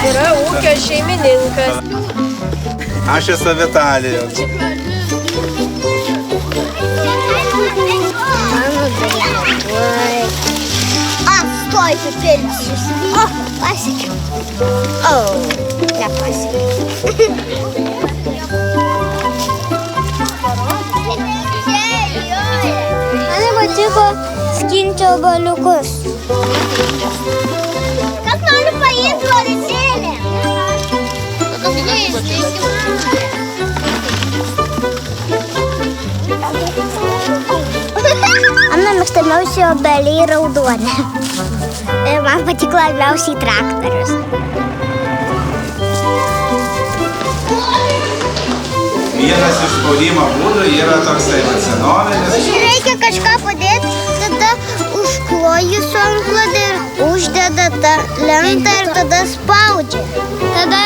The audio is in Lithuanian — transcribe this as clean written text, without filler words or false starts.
yra ūkio šeimininkas. Aš esu Vitalijus. Stoj, papildysius. O, pasiekiau. O, nepasiekiau. Man patiko skinti obuoliukus. Kas nori paimti loretėlę? Mano mėgstamiausi obeliai raudoni. Ir man patiko labiausiai traktorius. Vienas iš spaudimo būdų yra toksai senovinis. Reikia kažką padėti, tada užkloji su antklode ir uždeda tą lentą ir tada spaudžia. Tada